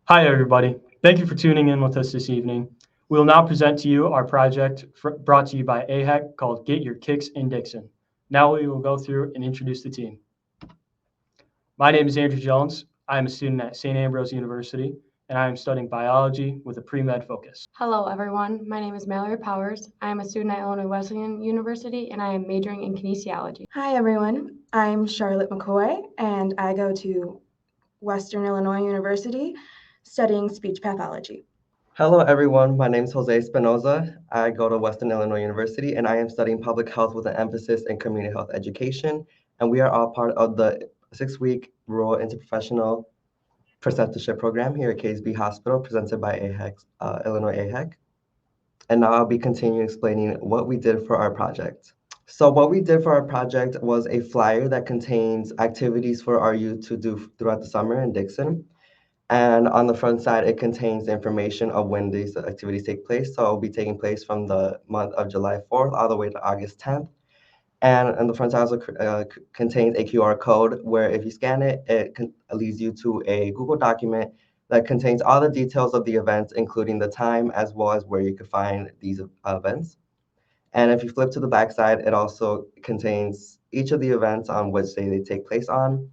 Hi, everybody. Thank you for tuning in with us this evening. We will now present to you our project brought to you by AHEC called Get Your Kicks in Dixon. Now we will go through and introduce the team. My name is Andrew Jones. I am a student at St. Ambrose University, and I am studying biology with a pre-med focus. Hello, everyone. My name is Mallory Powers. I am a student at Illinois Wesleyan University, and I am majoring in kinesiology. Hi, everyone. I'm Charlotte McCoy, and I go to Western Illinois University studying speech pathology. Hello, everyone. My name is Jose Espinoza. I go to Western Illinois University, and I am studying public health with an emphasis in community health education. And we are all part of the 6-week rural interprofessional preceptorship program here at KSB Hospital, presented by Illinois AHEC. And now I'll be continuing explaining what we did for our project. So what we did for our project was a flyer that contains activities for our youth to do throughout the summer in Dixon. And on the front side, it contains information of when these activities take place. So it'll be taking place from the month of July 4th all the way to August 10th. And on the front side also contains a QR code where if you scan it, it leads you to a Google document that contains all the details of the events, including the time as well as where you could find these events. And if you flip to the back side, it also contains each of the events on which day they take place on.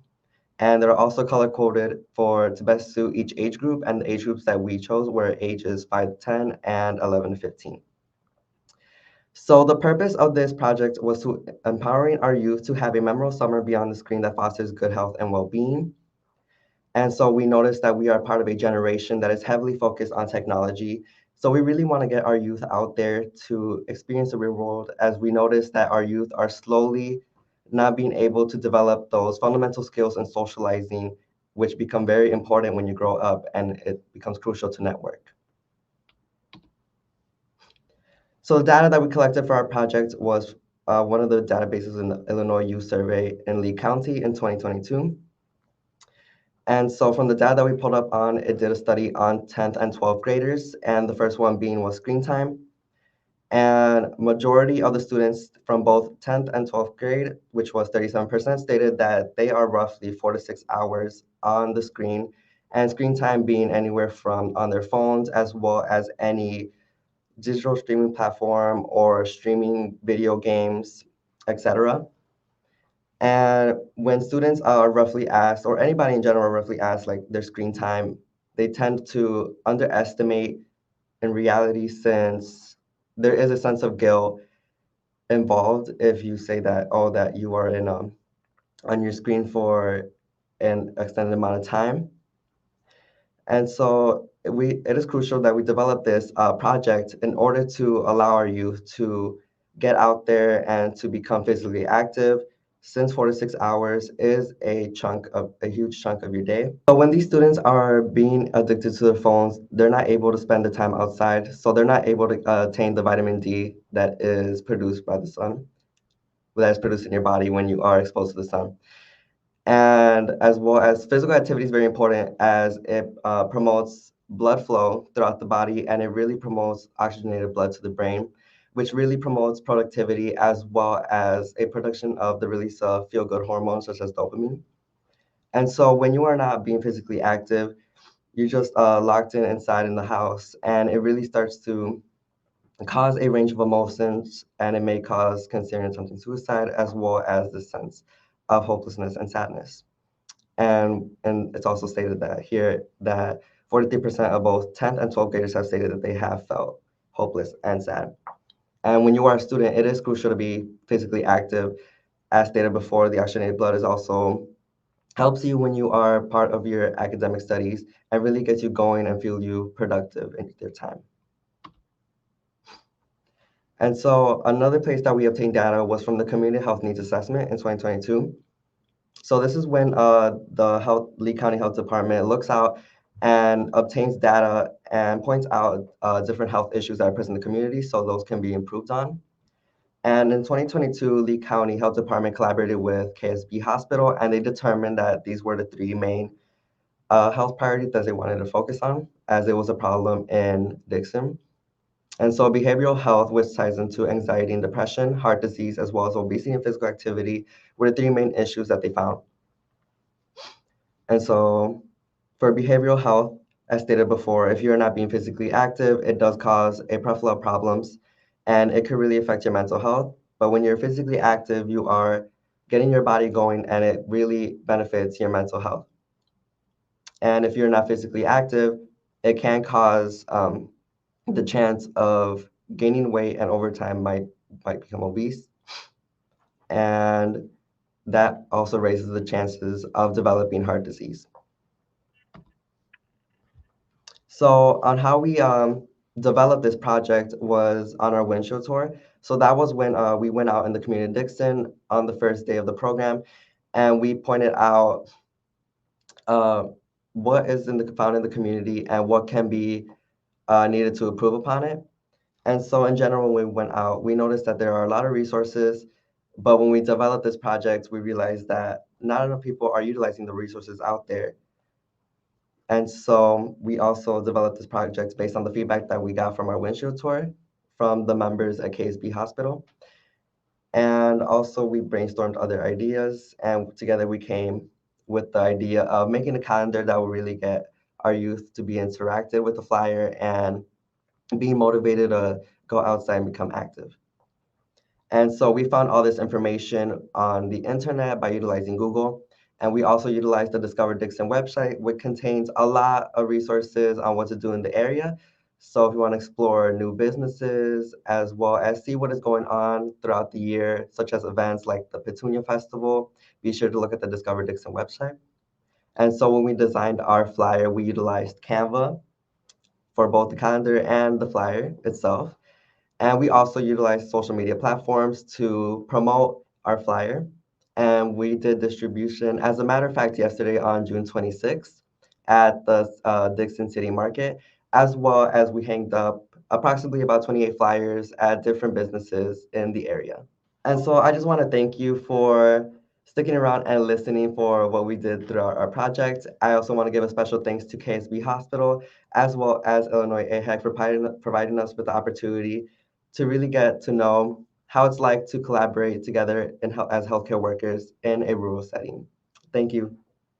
And they're also color coded to best suit each age group, and the age groups that we chose were ages 5 to 10 and 11 to 15. So the purpose of this project was to empowering our youth to have a memorable summer beyond the screen that fosters good health and well-being. And so we noticed that we are part of a generation that is heavily focused on technology. So we really want to get our youth out there to experience the real world, as we notice that our youth are slowly not being able to develop those fundamental skills in socializing, which become very important when you grow up, and it becomes crucial to network. So the data that we collected for our project was one of the databases in the Illinois Youth Survey in Lee County in 2022. And so from the data that we pulled up on, it did a study on 10th and 12th graders, and the first one being was screen time. And majority of the students from both 10th and 12th grade, which was 37%, stated that they are roughly 4 to 6 hours on the screen, and screen time being anywhere from on their phones as well as any digital streaming platform or streaming video games, etc. And when students are roughly asked, or anybody in general roughly asked, like their screen time, they tend to underestimate in reality, since there is a sense of guilt involved if you say that, oh, that you are on your screen for an extended amount of time. And so it is crucial that we develop this project in order to allow our youth to get out there and to become physically active, since 4 to 6 hours is a huge chunk of your day. So when these students are being addicted to their phones, they're not able to spend the time outside. So they're not able to attain the vitamin D that is produced by the sun, that is produced in your body when you are exposed to the sun. And as well as physical activity is very important, as it promotes blood flow throughout the body, and it really promotes oxygenated blood to the brain, which really promotes productivity as well as a production of the release of feel-good hormones such as dopamine. And so when you are not being physically active, you're just locked inside in the house, and it really starts to cause a range of emotions, and it may cause considering attempting suicide as well as the sense of hopelessness and sadness. And it's also stated that here that 43% of both 10th and 12th graders have stated that they have felt hopeless and sad. And when you are a student, it is crucial to be physically active. As stated before, the oxygenated blood is also helps you when you are part of your academic studies, and really gets you going and feel you productive in your time. And so another place that we obtained data was from the Community Health Needs Assessment in 2022. So this is when the Lee County Health Department looks out and obtains data and points out different health issues that are present in the community, so those can be improved on. And in 2022, Lee County Health Department collaborated with KSB Hospital, and they determined that these were the 3 main health priorities that they wanted to focus on, as it was a problem in Dixon. And so behavioral health, which ties into anxiety and depression, heart disease, as well as obesity and physical activity, were the 3 main issues that they found. And so for behavioral health, as stated before, if you're not being physically active, it does cause a plethora of problems, and it could really affect your mental health. But when you're physically active, you are getting your body going, and it really benefits your mental health. And if you're not physically active, it can cause the chance of gaining weight, and over time might become obese. And that also raises the chances of developing heart disease. So on how we developed this project was on our windshield tour. So that was when we went out in the community of Dixon on the first day of the program, and we pointed out what is found in the community and what can be needed to improve upon it. And so in general, when we went out, we noticed that there are a lot of resources, but when we developed this project, we realized that not enough people are utilizing the resources out there. And so we also developed this project based on the feedback that we got from our windshield tour from the members at KSB Hospital. And also we brainstormed other ideas, and together we came with the idea of making a calendar that will really get our youth to be interactive with the flyer and being motivated to go outside and become active. And so we found all this information on the internet by utilizing Google. And we also utilized the Discover Dixon website, which contains a lot of resources on what to do in the area. So if you want to explore new businesses, as well as see what is going on throughout the year, such as events like the Petunia Festival, be sure to look at the Discover Dixon website. And so when we designed our flyer, we utilized Canva for both the calendar and the flyer itself. And we also utilized social media platforms to promote our flyer. And we did distribution, as a matter of fact, yesterday on June 26th at the Dixon City Market, as well as we hanged up approximately about 28 flyers at different businesses in the area. And so I just want to thank you for sticking around and listening for what we did throughout our project. I also want to give a special thanks to KSB Hospital, as well as Illinois AHEC for providing us with the opportunity to really get to know how it's like to collaborate together as healthcare workers in a rural setting. Thank you.